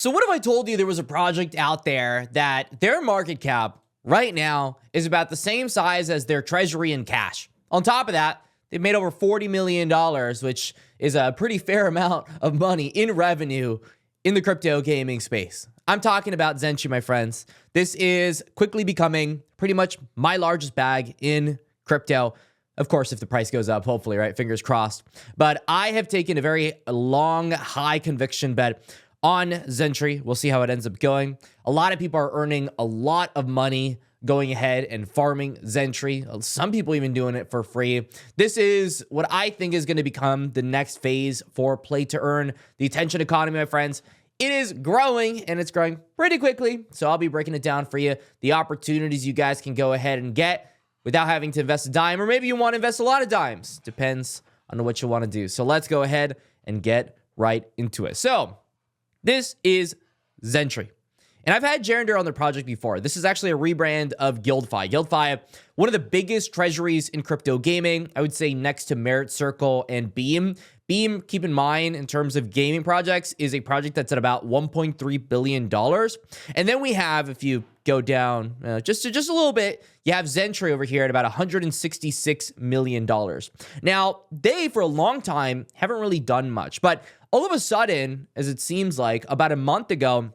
So what if I told you there was a project out there that their market cap right now is about the same size as their treasury in cash? On top of that, they've made over $40 million, which is a pretty fair amount of money in revenue in the crypto gaming space. I'm talking about ZENTRY, my friends. This is quickly becoming pretty much my largest bag in crypto. Of course, if the price goes up, hopefully, right? Fingers crossed. But I have taken a very long, high conviction bet on ZENTRY. We'll see how it ends up going. A lot of people are earning a lot of money going ahead and farming ZENTRY. Some people even doing it for free. This is what I think is going to become the next phase for play to earn. The attention economy, my friends, it is growing, and it's growing pretty quickly. So I'll be breaking it down for you. The opportunities you guys can go ahead and get without having to invest a dime, or maybe you want to invest a lot of dimes. Depends on what you want to do. So let's go ahead and get right into it. So this is ZENTRY. And I've had Jarender on the project before. This is actually a rebrand of GuildFi. GuildFi, one of the biggest treasuries in crypto gaming, I would say next to Merit Circle and Beam. Beam, keep in mind, in terms of gaming projects, is a project that's at about $1.3 billion. And then we have, if you go down just a little bit, you have ZENTRY over here at about $166 million. Now, they, for a long time, haven't really done much. But all of a sudden, as it seems like, about a month ago,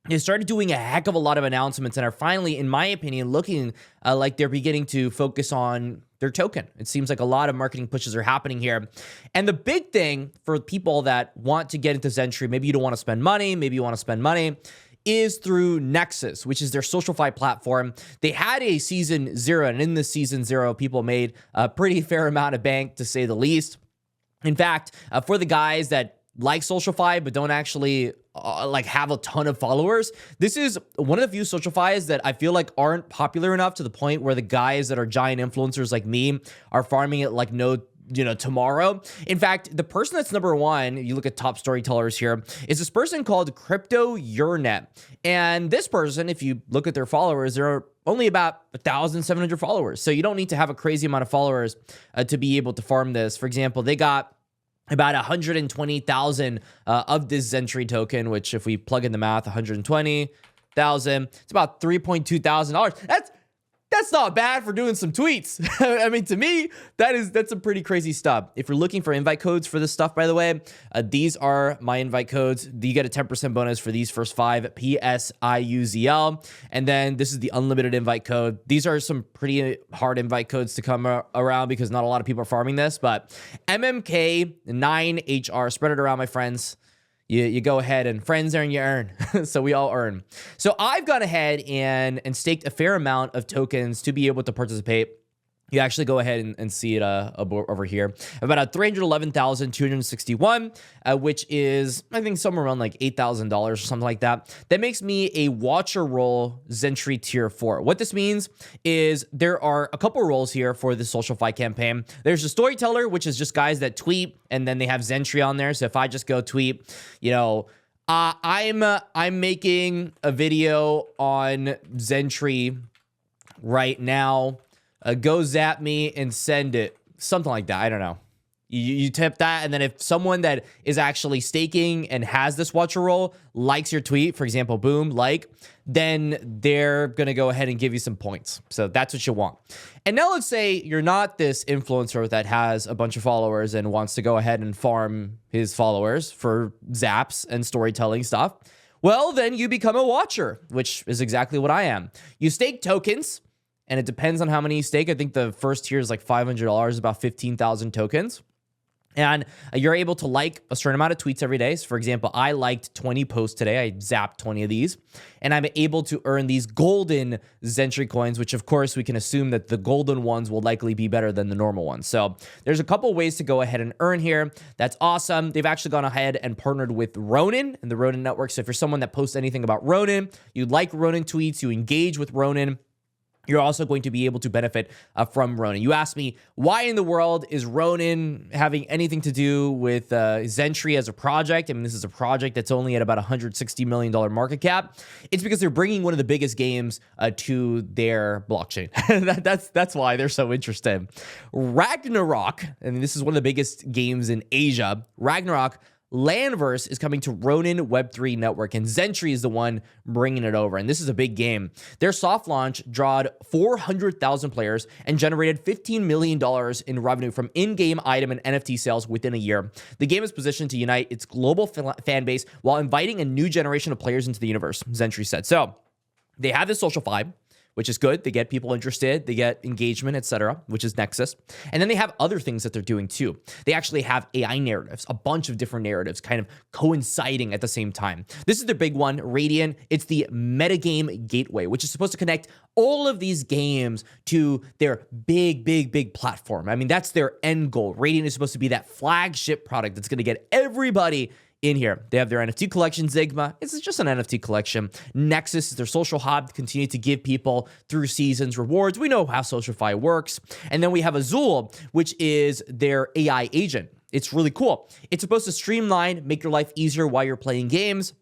they started doing a heck of a lot of announcements and are finally, in my opinion, looking like they're beginning to focus on their token. It seems like a lot of marketing pushes are happening here. And the big thing for people that want to get into ZENTRY, maybe you don't want to spend money, maybe you want to spend money, is through Nexus, which is their SocialFi platform. They had a season 0, and in this season 0, people made a pretty fair amount of bank, to say the least. In fact, for the guys that like SocialFi but don't actually have a ton of followers, this is one of the few SocialFis that I feel like aren't popular enough to the point where the guys that are giant influencers like me are farming it like no tomorrow. In fact, the person that's number one, you look at top storytellers here, is this person called Crypto Urnet. And this person, if you look at their followers, there are only about 1,700 followers. So you don't need to have a crazy amount of followers to be able to farm this. For example, they got about 120,000 of this ZENTRY token, which if we plug in the math, 120,000, it's about $3.2 thousand. That's not bad for doing some tweets. I mean, to me, that's a pretty crazy stub. If you're looking for invite codes for this stuff, by the way, these are my invite codes. You get a 10% bonus for these first 5, PSIUZL. And then this is the unlimited invite code. These are some pretty hard invite codes to come around because not a lot of people are farming this, but MMK9HR, spread it around, my friends. You go ahead and friends earn, you earn. So we all earn. So I've gone ahead and staked a fair amount of tokens to be able to participate. You actually go ahead and see it over here. About 311,261, which is, I think, somewhere around like $8,000 or something like that. That makes me a watcher role ZENTRY tier 4. What this means is there are a couple roles here for the SocialFi campaign. There's a storyteller, which is just guys that tweet, and then they have ZENTRY on there. So if I just go tweet, I'm making a video on ZENTRY right now. Go zap me and send it. Something like that. I don't know. You tip that, and then if someone that is actually staking and has this watcher role likes your tweet, for example, boom, like, then they're going to go ahead and give you some points. So that's what you want. And now let's say you're not this influencer that has a bunch of followers and wants to go ahead and farm his followers for zaps and storytelling stuff. Well, then you become a watcher, which is exactly what I am. You stake tokens, and it depends on how many you stake. I think the first tier is like $500, about 15,000 tokens. And you're able to like a certain amount of tweets every day. So for example, I liked 20 posts today. I zapped 20 of these. And I'm able to earn these golden ZENTRY coins, which of course we can assume that the golden ones will likely be better than the normal ones. So there's a couple ways to go ahead and earn here. That's awesome. They've actually gone ahead and partnered with Ronin and the Ronin network. So if you're someone that posts anything about Ronin, you like Ronin tweets, you engage with Ronin, you're also going to be able to benefit from Ronin. You asked me, why in the world is Ronin having anything to do with ZENTRY as a project? I mean, this is a project that's only at about $160 million market cap. It's because they're bringing one of the biggest games to their blockchain. That's why they're so interested. Ragnarok, and this is one of the biggest games in Asia. Ragnarok Landverse is coming to Ronin Web3 Network, and ZENTRY is the one bringing it over. And this is a big game. Their soft launch drawed 400,000 players and generated $15 million in revenue from in-game item and NFT sales within a year. The game is positioned to unite its global fan base while inviting a new generation of players into the universe, ZENTRY said. So they have this social vibe, which is good. They get people interested, they get engagement, etc., which is Nexus. And then they have other things that they're doing too. They actually have AI narratives, a bunch of different narratives kind of coinciding at the same time. This is their big one, Radiant. It's the metagame gateway, which is supposed to connect all of these games to their big platform. I mean, that's their end goal. Radiant is supposed to be that flagship product that's going to get everybody in here. They have their NFT collection, Sigma. It's just an NFT collection. Nexus is their social hub to continue to give people through seasons rewards. We know how SocialFi works. And then we have Azul, which is their AI agent. It's really cool. It's supposed to streamline, make your life easier while you're playing games.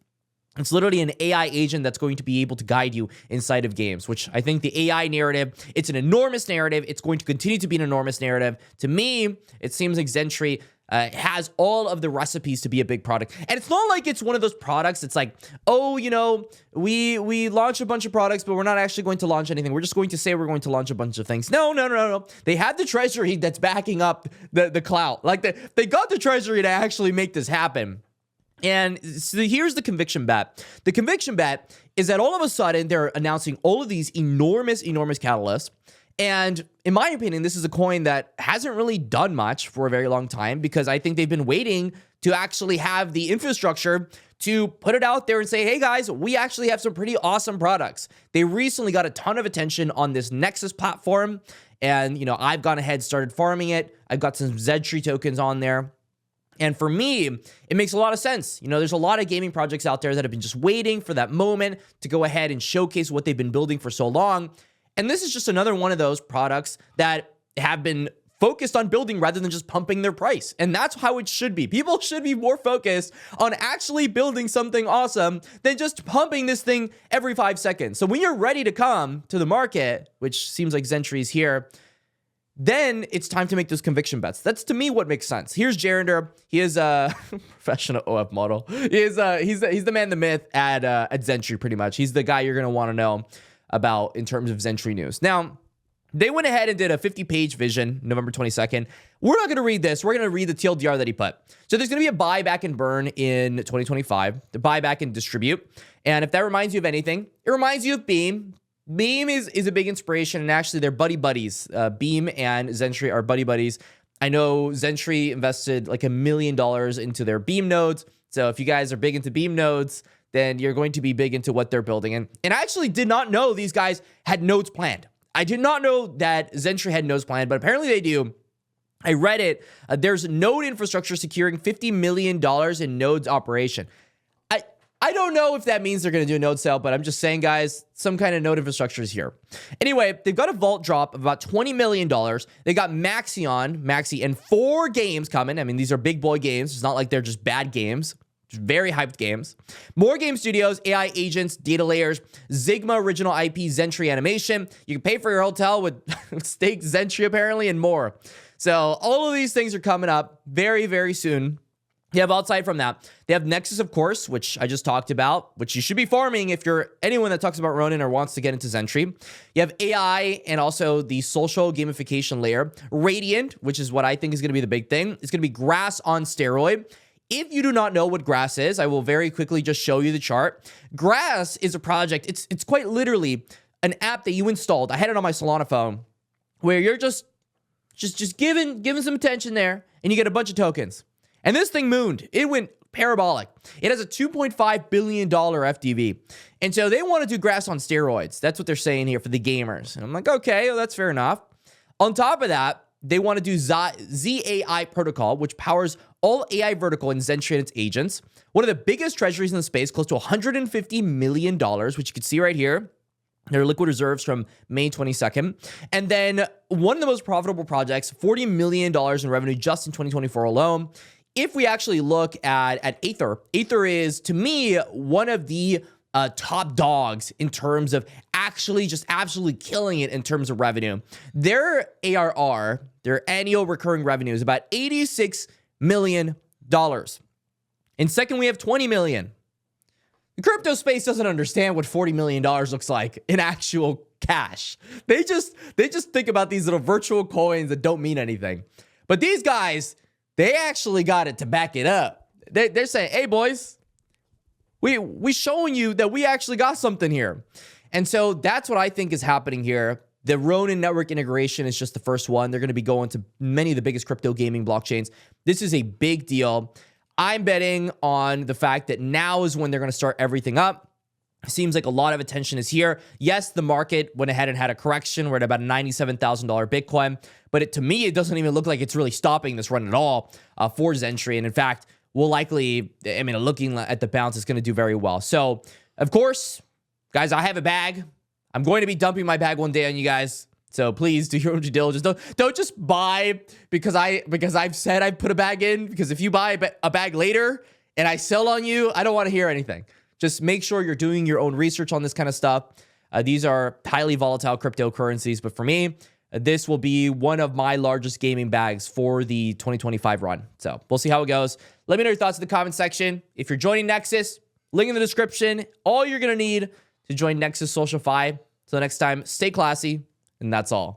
It's literally an AI agent that's going to be able to guide you inside of games, which I think the AI narrative, it's an enormous narrative. It's going to continue to be an enormous narrative. To me, it seems like ZENTRY has all of the recipes to be a big product. And it's not like it's one of those products. It's like, oh, you know, we launch a bunch of products, but we're not actually going to launch anything. We're just going to say we're going to launch a bunch of things. No. They had the treasury that's backing up the clout. Like they got the treasury to actually make this happen. And so here's the conviction bet. The conviction bet is that all of a sudden they're announcing all of these enormous catalysts. And in my opinion, this is a coin that hasn't really done much for a very long time because I think they've been waiting to actually have the infrastructure to put it out there and say, hey guys, we actually have some pretty awesome products. They recently got a ton of attention on this Nexus platform. And, you know, I've gone ahead, started farming it. I've got some ZENTRY tokens on there. And for me, it makes a lot of sense. You know, there's a lot of gaming projects out there that have been just waiting for that moment to go ahead and showcase what they've been building for so long. And this is just another one of those products that have been focused on building rather than just pumping their price. And that's how it should be. People should be more focused on actually building something awesome than just pumping this thing every 5 seconds. So when you're ready to come to the market, which seems like ZENTRY is here, then it's time to make those conviction bets. That's, to me, what makes sense. Here's Jarinder. He is a professional OF model. He's the man, the myth at ZENTRY, pretty much. He's the guy you're going to want to know about in terms of ZENTRY news. Now, they went ahead and did a 50-page vision, November 22nd. We're not going to read this. We're going to read the TLDR that he put. So there's going to be a buy, back, and burn in 2025, the buy, back, and distribute. And if that reminds you of anything, it reminds you of Beam. Beam is a big inspiration, and actually they're buddies. Beam and ZENTRY are buddies. I know ZENTRY invested like $1 million into their Beam nodes. So if you guys are big into Beam nodes, then you're going to be big into what they're building. And I actually did not know these guys had nodes planned. I did not know that ZENTRY had nodes planned, but apparently they do. I read it. There's node infrastructure securing $50 million in nodes operation. I don't know if that means they're going to do a node sale, but I'm just saying, guys, some kind of node infrastructure is here. Anyway, they've got a vault drop of about $20 million. They got Maxi, and 4 games coming. I mean, these are big boy games. It's not like they're just bad games. Very hyped games. More game studios, AI agents, data layers, Sigma original IP, ZENTRY animation. You can pay for your hotel with staked ZENTRY apparently, and more. So all of these things are coming up very, very soon. You have outside from that, they have Nexus, of course, which I just talked about, which you should be farming if you're anyone that talks about Ronin or wants to get into ZENTRY. You have AI and also the social gamification layer. Radiant, which is what I think is going to be the big thing. It's going to be Grass on steroid. If you do not know what Grass is, I will very quickly just show you the chart. Grass is a project. It's quite literally an app that you installed. I had it on my Solana phone where you're just giving some attention there and you get a bunch of tokens. And this thing mooned. It went parabolic. It has a $2.5 billion FDV. And so they want to do Grass on steroids. That's what they're saying here for the gamers. And I'm like, okay, well, that's fair enough. On top of that, they want to do ZAI protocol, which powers all AI vertical in ZENTRY and its agents. One of the biggest treasuries in the space, close to $150 million, which you can see right here. Their liquid reserves from May 22nd. And then one of the most profitable projects, $40 million in revenue just in 2024 alone. If we actually look at Aether is, to me, one of the top dogs in terms of actually just absolutely killing it in terms of revenue. Their ARR, their annual recurring revenue, is about $86 million. In second, we have 20 million. The crypto space doesn't understand what $40 million looks like in actual cash. They just think about these little virtual coins that don't mean anything. But these guys, they actually got it to back it up. They're saying, hey, boys, we showing you that we actually got something here. And so that's what I think is happening here. The Ronin network integration is just the first one. They're going to be going to many of the biggest crypto gaming blockchains. This is a big deal. I'm betting on the fact that now is when they're going to start everything up. Seems like a lot of attention is here. Yes, the market went ahead and had a correction. We're at about $97,000 Bitcoin. But to me, it doesn't even look like it's really stopping this run at all for ZENTRY. And in fact, we'll likely, looking at the bounce, it's going to do very well. So, of course, guys, I have a bag. I'm going to be dumping my bag one day on you guys. So please do your own due diligence. Don't just buy because I've said I put a bag in. Because if you buy a bag later and I sell on you, I don't want to hear anything. Just make sure you're doing your own research on this kind of stuff. These are highly volatile cryptocurrencies. But for me, this will be one of my largest gaming bags for the 2025 run. So we'll see how it goes. Let me know your thoughts in the comment section. If you're joining Nexus, link in the description. All you're going to need to join Nexus Social Fi. So next time, stay classy. And that's all.